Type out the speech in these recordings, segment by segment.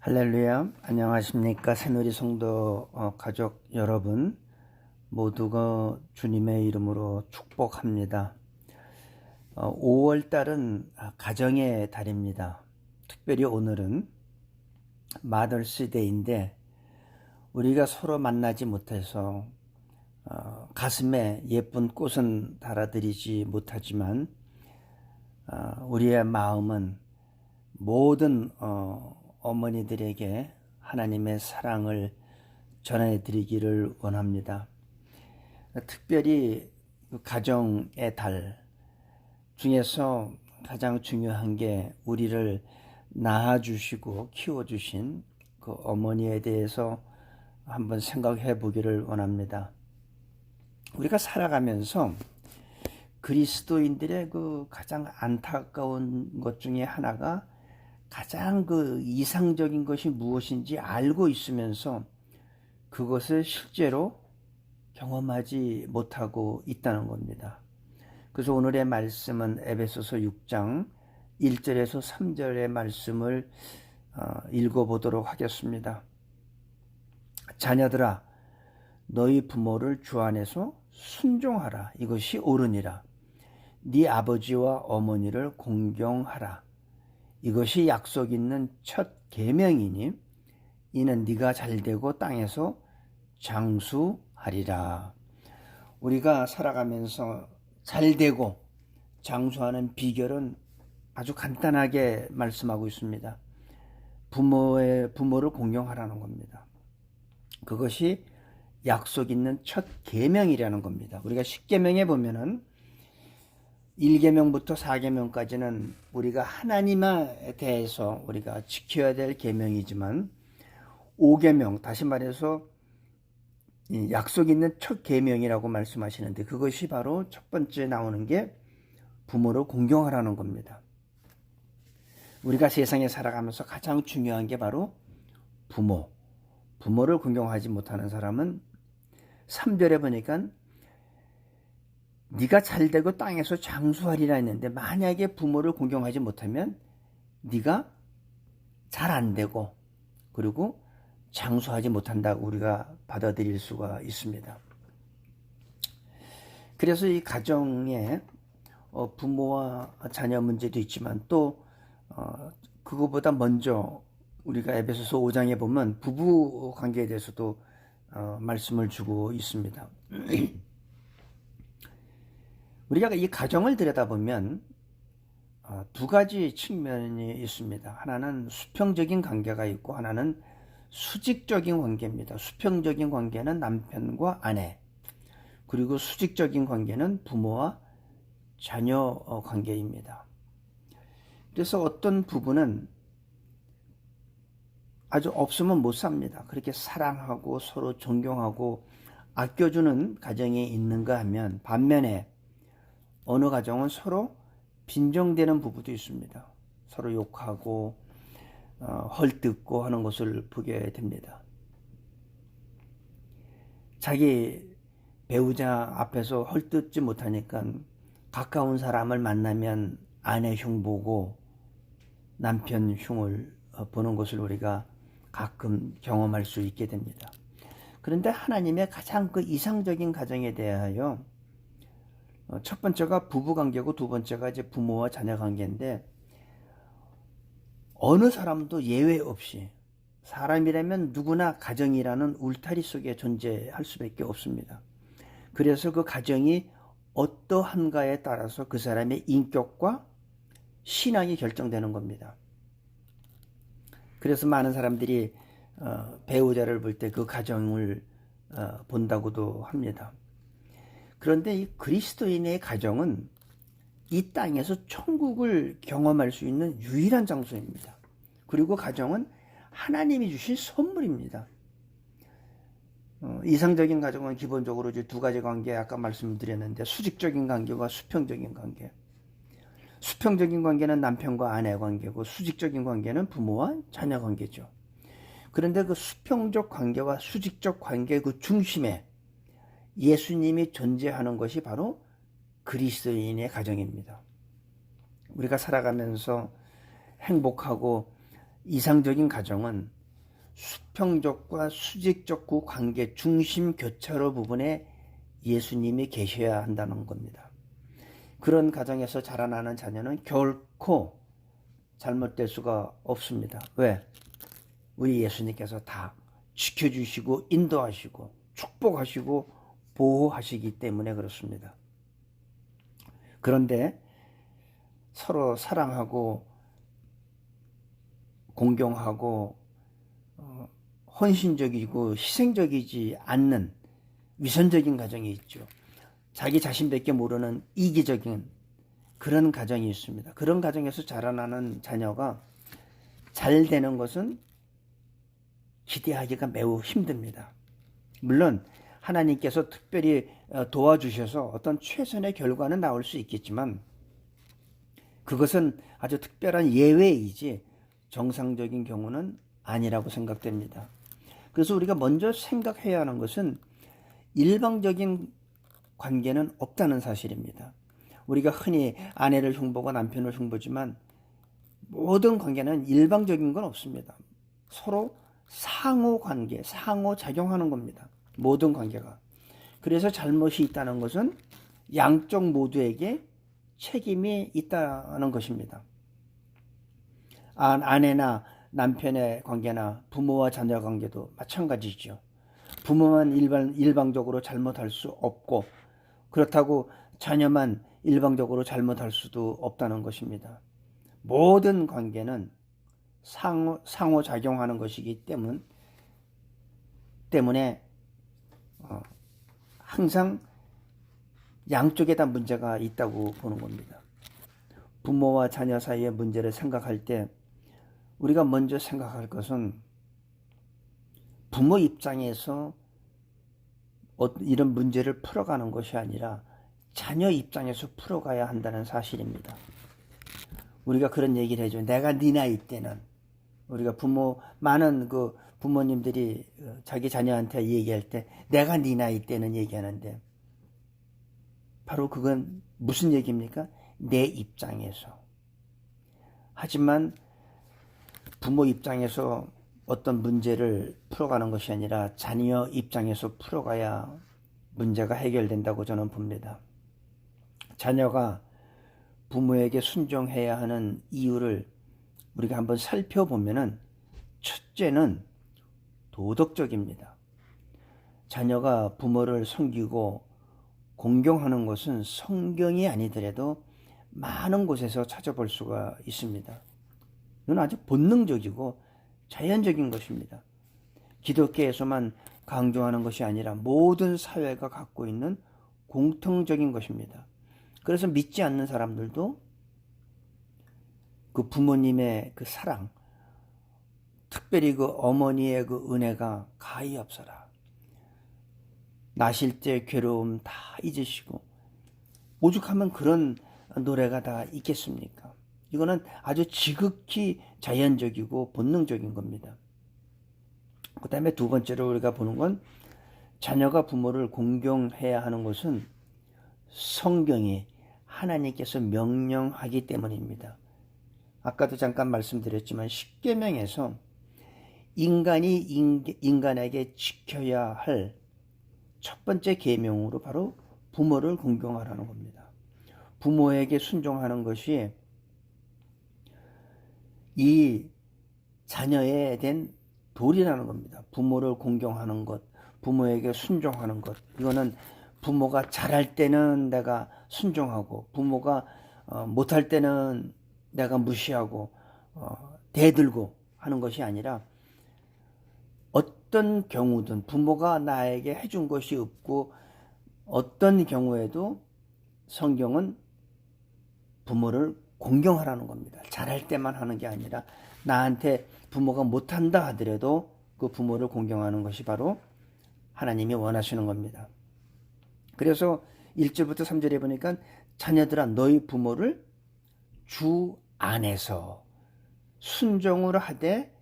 할렐루야, 안녕하십니까. 새누리 성도 가족 여러분 모두가 주님의 이름으로 축복합니다. 5월 달은 가정의 달입니다. 특별히 오늘은 마더스데이인데 우리가 서로 만나지 못해서 가슴에 예쁜 꽃은 달아드리지 못하지만 우리의 마음은 모든 어머니들에게 하나님의 사랑을 전해드리기를 원합니다. 특별히 가정의 달 중에서 가장 중요한 게 우리를 낳아주시고 키워주신 그 어머니에 대해서 한번 생각해 보기를 원합니다. 우리가 살아가면서 그리스도인들의 그 가장 안타까운 것 중에 하나가 가장 그 이상적인 것이 무엇인지 알고 있으면서 그것을 실제로 경험하지 못하고 있다는 겁니다. 그래서 오늘의 말씀은 에베소서 6장 1절에서 3절의 말씀을 읽어보도록 하겠습니다. 자녀들아, 너희 부모를 주 안에서 순종하라. 이것이 옳으니라. 네 아버지와 어머니를 공경하라. 이것이 약속 있는 첫 계명이니 이는 네가 잘되고 땅에서 장수하리라. 우리가 살아가면서 잘되고 장수하는 비결은 아주 간단하게 말씀하고 있습니다. 부모를 공경하라는 겁니다. 그것이 약속 있는 첫 계명이라는 겁니다. 우리가 10계명에 보면은 1계명부터 4계명까지는 우리가 하나님에 대해서 우리가 지켜야 될 계명이지만 5계명, 다시 말해서 약속 있는 첫 계명이라고 말씀하시는데 그것이 바로 첫 번째 나오는 게 부모를 공경하라는 겁니다. 우리가 세상에 살아가면서 가장 중요한 게 바로 부모를 공경하지 못하는 사람은 3절에 보니까 네가 잘되고 땅에서 장수하리라 했는데 만약에 부모를 공경하지 못하면 네가 잘 안되고 그리고 장수하지 못한다고 우리가 받아들일 수가 있습니다. 그래서 이 가정에 부모와 자녀 문제도 있지만 또 그거보다 먼저 우리가 에베소서 5장에 보면 부부 관계에 대해서도 말씀을 주고 있습니다. 우리가 이 가정을 들여다보면 두 가지 측면이 있습니다. 하나는 수평적인 관계가 있고 하나는 수직적인 관계입니다. 수평적인 관계는 남편과 아내, 그리고 수직적인 관계는 부모와 자녀 관계입니다. 그래서 어떤 부부는 아주 없으면 못 삽니다. 그렇게 사랑하고 서로 존경하고 아껴주는 가정이 있는가 하면 반면에 어느 가정은 서로 빈정대는 부부도 있습니다. 서로 욕하고 헐뜯고 하는 것을 보게 됩니다. 자기 배우자 앞에서 헐뜯지 못하니까 가까운 사람을 만나면 아내 흉 보고 남편 흉을 보는 것을 우리가 가끔 경험할 수 있게 됩니다. 그런데 하나님의 가장 그 이상적인 가정에 대하여 첫 번째가 부부 관계고 두 번째가 이제 부모와 자녀 관계인데 어느 사람도 예외 없이 사람이라면 누구나 가정이라는 울타리 속에 존재할 수밖에 없습니다. 그래서 그 가정이 어떠한가에 따라서 그 사람의 인격과 신앙이 결정되는 겁니다. 그래서 많은 사람들이 배우자를 볼 때 그 가정을 본다고도 합니다. 그런데 이 그리스도인의 가정은 이 땅에서 천국을 경험할 수 있는 유일한 장소입니다. 그리고 가정은 하나님이 주신 선물입니다. 이상적인 가정은 기본적으로 이제 두 가지 관계 아까 말씀드렸는데 수직적인 관계와 수평적인 관계. 수평적인 관계는 남편과 아내 관계고 수직적인 관계는 부모와 자녀 관계죠. 그런데 그 수평적 관계와 수직적 관계 그 중심에 예수님이 존재하는 것이 바로 그리스도인의 가정입니다. 우리가 살아가면서 행복하고 이상적인 가정은 수평적과 수직적 그 관계 중심 교차로 부분에 예수님이 계셔야 한다는 겁니다. 그런 가정에서 자라나는 자녀는 결코 잘못될 수가 없습니다. 왜? 우리 예수님께서 다 지켜주시고 인도하시고 축복하시고 보호하시기 때문에 그렇습니다. 그런데 서로 사랑하고 공경하고 헌신적이고 희생적이지 않는 위선적인 가정이 있죠. 자기 자신밖에 모르는 이기적인 그런 가정이 있습니다. 그런 가정에서 자라나는 자녀가 잘 되는 것은 기대하기가 매우 힘듭니다. 물론 하나님께서 특별히 도와주셔서 어떤 최선의 결과는 나올 수 있겠지만 그것은 아주 특별한 예외이지 정상적인 경우는 아니라고 생각됩니다. 그래서 우리가 먼저 생각해야 하는 것은 일방적인 관계는 없다는 사실입니다. 우리가 흔히 아내를 흉보고 남편을 흉보지만 모든 관계는 일방적인 건 없습니다. 서로 상호 관계, 상호 작용하는 겁니다. 모든 관계가. 그래서 잘못이 있다는 것은 양쪽 모두에게 책임이 있다는 것입니다. 아내나 남편의 관계나 부모와 자녀 관계도 마찬가지죠. 부모만 일방적으로 잘못할 수 없고 그렇다고 자녀만 일방적으로 잘못할 수도 없다는 것입니다. 모든 관계는 상호작용하는 것이기 때문에 항상 양쪽에 다 문제가 있다고 보는 겁니다. 부모와 자녀 사이의 문제를 생각할 때 우리가 먼저 생각할 것은 부모 입장에서 이런 문제를 풀어가는 것이 아니라 자녀 입장에서 풀어가야 한다는 사실입니다. 우리가 그런 얘기를 해줘. 내가 네 나이 때는 우리가 많은 그 부모님들이 자기 자녀한테 얘기할 때 내가 네 나이 때는 얘기하는데 바로 그건 무슨 얘기입니까? 내 입장에서. 하지만 부모 입장에서 어떤 문제를 풀어가는 것이 아니라 자녀 입장에서 풀어가야 문제가 해결된다고 저는 봅니다. 자녀가 부모에게 순종해야 하는 이유를 우리가 한번 살펴보면은 첫째는 도덕적입니다. 자녀가 부모를 섬기고 공경하는 것은 성경이 아니더라도 많은 곳에서 찾아볼 수가 있습니다. 이건 아주 본능적이고 자연적인 것입니다. 기독교에서만 강조하는 것이 아니라 모든 사회가 갖고 있는 공통적인 것입니다. 그래서 믿지 않는 사람들도 그 부모님의 그 사랑, 특별히 그 어머니의 그 은혜가 가히 없어라. 나실 때 괴로움 다 잊으시고 오죽하면 그런 노래가 다 있겠습니까? 이거는 아주 지극히 자연적이고 본능적인 겁니다. 그 다음에 두 번째로 우리가 보는 건 자녀가 부모를 공경해야 하는 것은 성경이 하나님께서 명령하기 때문입니다. 아까도 잠깐 말씀드렸지만 십계명에서 인간이 인간에게 지켜야 할 첫 번째 계명으로 바로 부모를 공경하라는 겁니다. 부모에게 순종하는 것이 이 자녀에 된 도리라는 겁니다. 부모를 공경하는 것, 부모에게 순종하는 것. 이거는 부모가 잘할 때는 내가 순종하고 부모가 못할 때는 내가 무시하고 대들고 하는 것이 아니라 어떤 경우든 부모가 나에게 해준 것이 없고 어떤 경우에도 성경은 부모를 공경하라는 겁니다. 잘할 때만 하는 게 아니라 나한테 부모가 못한다 하더라도 그 부모를 공경하는 것이 바로 하나님이 원하시는 겁니다. 그래서 1절부터 3절에 보니까 자녀들아 너희 부모를 주 안에서 순종을 하되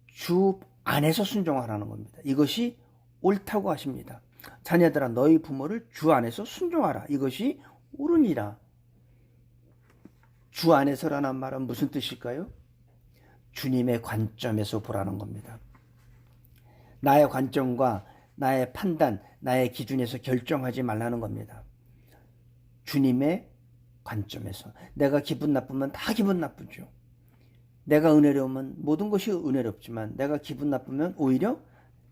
주 안에서 순종하라는 겁니다. 이것이 옳다고 하십니다. 자녀들아 너희 부모를 주 안에서 순종하라. 이것이 옳으니라. 주 안에서라는 말은 무슨 뜻일까요? 주님의 관점에서 보라는 겁니다. 나의 관점과 나의 판단, 나의 기준에서 결정하지 말라는 겁니다. 주님의 관점에서. 내가 기분 나쁘면 다 기분 나쁘죠. 내가 은혜로우면 모든 것이 은혜롭지만 내가 기분 나쁘면 오히려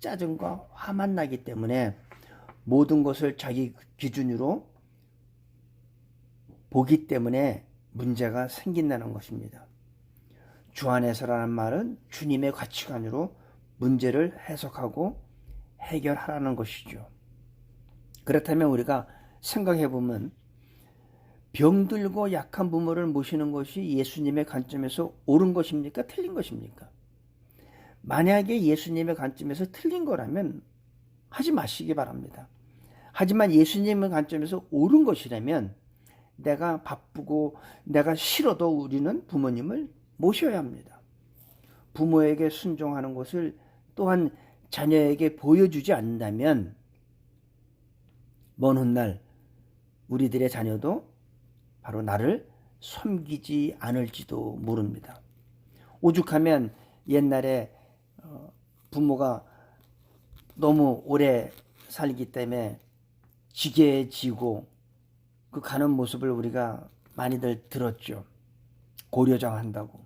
짜증과 화만 나기 때문에 모든 것을 자기 기준으로 보기 때문에 문제가 생긴다는 것입니다. 주 안에서라는 말은 주님의 가치관으로 문제를 해석하고 해결하라는 것이죠. 그렇다면 우리가 생각해 보면 병들고 약한 부모를 모시는 것이 예수님의 관점에서 옳은 것입니까? 틀린 것입니까? 만약에 예수님의 관점에서 틀린 거라면 하지 마시기 바랍니다. 하지만 예수님의 관점에서 옳은 것이라면 내가 바쁘고 내가 싫어도 우리는 부모님을 모셔야 합니다. 부모에게 순종하는 것을 또한 자녀에게 보여주지 않는다면 먼 훗날 우리들의 자녀도 바로 나를 섬기지 않을지도 모릅니다. 오죽하면 옛날에 부모가 너무 오래 살기 때문에 지게에 지고 그 가는 모습을 우리가 많이들 들었죠. 고려장 한다고.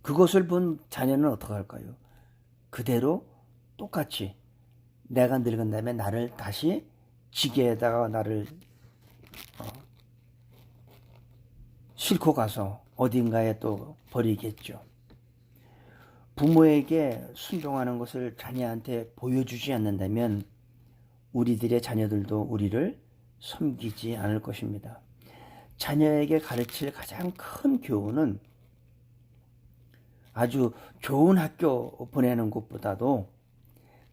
그것을 본 자녀는 어떻게 할까요? 그대로 똑같이 내가 늙은 다음에 나를 다시 지게에다가 나를 싣고 가서 어딘가에 또 버리겠죠. 부모에게 순종하는 것을 자녀한테 보여주지 않는다면 우리들의 자녀들도 우리를 섬기지 않을 것입니다. 자녀에게 가르칠 가장 큰 교훈은 아주 좋은 학교 보내는 것보다도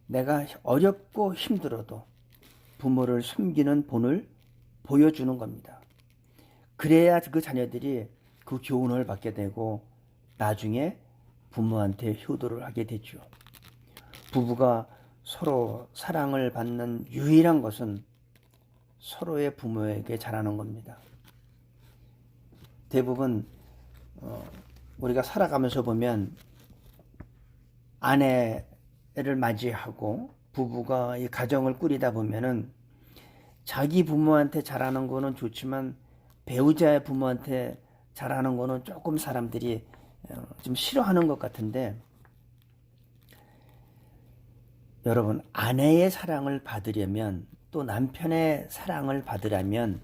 내가 어렵고 힘들어도 부모를 섬기는 본을 보여주는 겁니다. 그래야 그 자녀들이 그 교훈을 받게 되고 나중에 부모한테 효도를 하게 되죠. 부부가 서로 사랑을 받는 유일한 것은 서로의 부모에게 잘하는 겁니다. 대부분 우리가 살아가면서 보면 아내를 맞이하고 부부가 이 가정을 꾸리다 보면은 자기 부모한테 잘하는 거는 좋지만 배우자의 부모한테 잘하는 거는 조금 사람들이 좀 싫어하는 것 같은데, 여러분, 아내의 사랑을 받으려면 또 남편의 사랑을 받으려면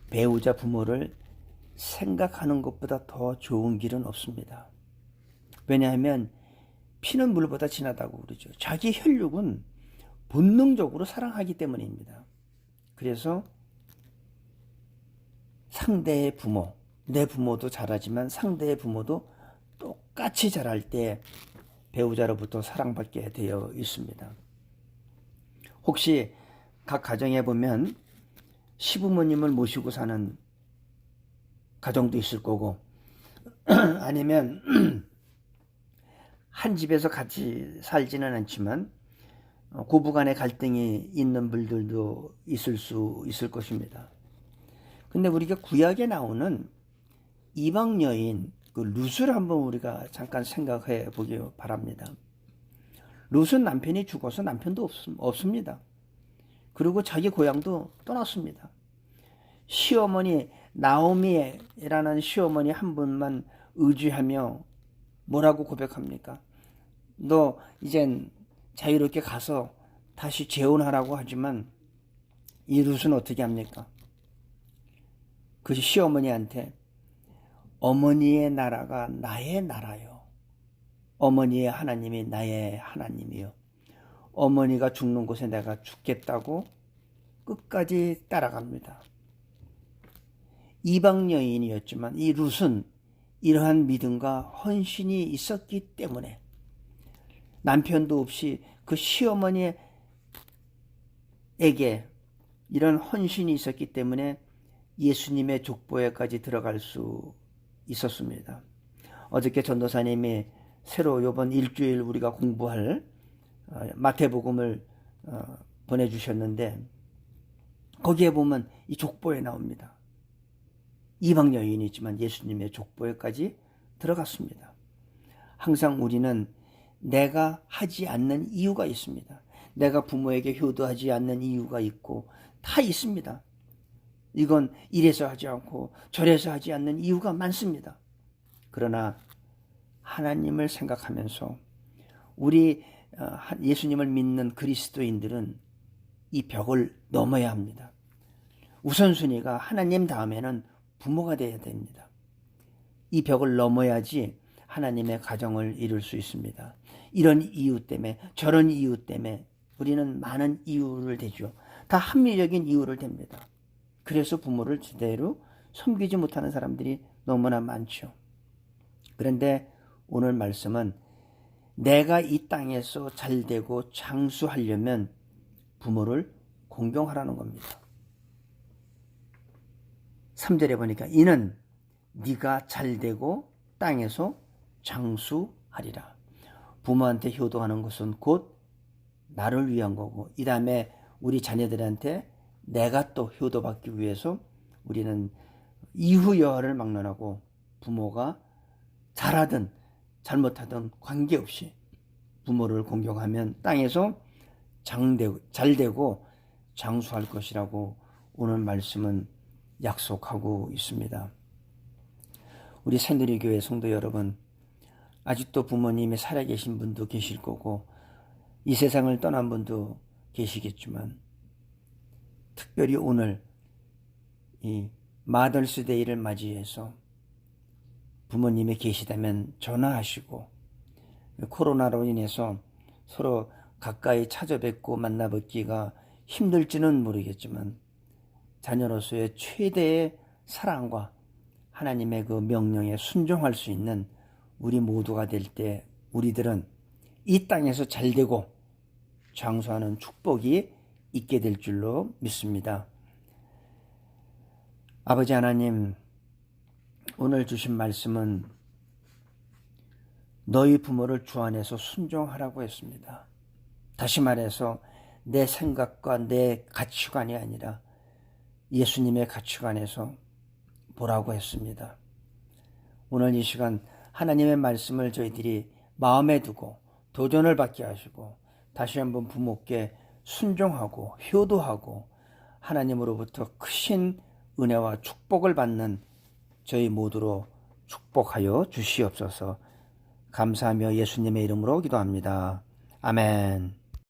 배우자 부모를 생각하는 것보다 더 좋은 길은 없습니다. 왜냐하면 피는 물보다 진하다고 그러죠. 자기 혈육은 본능적으로 사랑하기 때문입니다. 그래서 상대의 부모, 내 부모도 잘하지만 상대의 부모도 똑같이 잘할 때 배우자로부터 사랑받게 되어 있습니다. 혹시 각 가정에 보면 시부모님을 모시고 사는 가정도 있을 거고 아니면 한 집에서 같이 살지는 않지만 고부간의 갈등이 있는 분들도 있을 수 있을 것입니다. 근데 우리가 구약에 나오는 이방 여인 그 룻을 한번 우리가 잠깐 생각해 보기 바랍니다. 룻은 남편이 죽어서 남편도 없습니다. 그리고 자기 고향도 떠났습니다. 시어머니 나오미라는 시어머니 한 분만 의지하며 뭐라고 고백합니까? 너 이젠 자유롭게 가서 다시 재혼하라고 하지만 이 룻은 어떻게 합니까? 그 시어머니한테 어머니의 나라가 나의 나라요. 어머니의 하나님이 나의 하나님이요. 어머니가 죽는 곳에 내가 죽겠다고 끝까지 따라갑니다. 이방 여인이었지만 이 룻은 이러한 믿음과 헌신이 있었기 때문에 남편도 없이 그 시어머니에게 이런 헌신이 있었기 때문에 예수님의 족보에까지 들어갈 수 있었습니다. 어저께 전도사님이 새로 이번 일주일 우리가 공부할 마태복음을 보내주셨는데 거기에 보면 이 족보에 나옵니다. 이방 여인이지만 예수님의 족보에까지 들어갔습니다. 항상 우리는 내가 하지 않는 이유가 있습니다. 내가 부모에게 효도하지 않는 이유가 있고 다 있습니다. 이건 이래서 하지 않고 저래서 하지 않는 이유가 많습니다. 그러나 하나님을 생각하면서 우리 예수님을 믿는 그리스도인들은 이 벽을 넘어야 합니다. 우선순위가 하나님 다음에는 부모가 되어야 됩니다. 이 벽을 넘어야지 하나님의 가정을 이룰 수 있습니다. 이런 이유 때문에 저런 이유 때문에 우리는 많은 이유를 대죠. 다 합리적인 이유를 댑니다. 그래서 부모를 제대로 섬기지 못하는 사람들이 너무나 많죠. 그런데 오늘 말씀은 내가 이 땅에서 잘되고 장수하려면 부모를 공경하라는 겁니다. 3절에 보니까 이는 네가 잘되고 땅에서 장수하리라. 부모한테 효도하는 것은 곧 나를 위한 거고 이 다음에 우리 자녀들한테 내가 또 효도받기 위해서 우리는 이후여하를 막론하고 부모가 잘하든 잘못하든 관계없이 부모를 공경하면 땅에서 잘되고 장수할 것이라고 오늘 말씀은 약속하고 있습니다. 우리 새누리교회 성도 여러분, 아직도 부모님이 살아계신 분도 계실 거고 이 세상을 떠난 분도 계시겠지만 특별히 오늘 이 마더스데이를 맞이해서 부모님이 계시다면 전화하시고 코로나로 인해서 서로 가까이 찾아뵙고 만나뵙기가 힘들지는 모르겠지만 자녀로서의 최대의 사랑과 하나님의 그 명령에 순종할 수 있는 우리 모두가 될 때 우리들은 이 땅에서 잘되고 장수하는 축복이 있게 될 줄로 믿습니다. 아버지 하나님, 오늘 주신 말씀은 너희 부모를 주 안에서 순종하라고 했습니다. 다시 말해서 내 생각과 내 가치관이 아니라 예수님의 가치관에서 보라고 했습니다. 오늘 이 시간 하나님의 말씀을 저희들이 마음에 두고 도전을 받게 하시고 다시 한번 부모께 순종하고 효도하고 하나님으로부터 크신 은혜와 축복을 받는 저희 모두로 축복하여 주시옵소서. 감사하며 예수님의 이름으로 기도합니다. 아멘.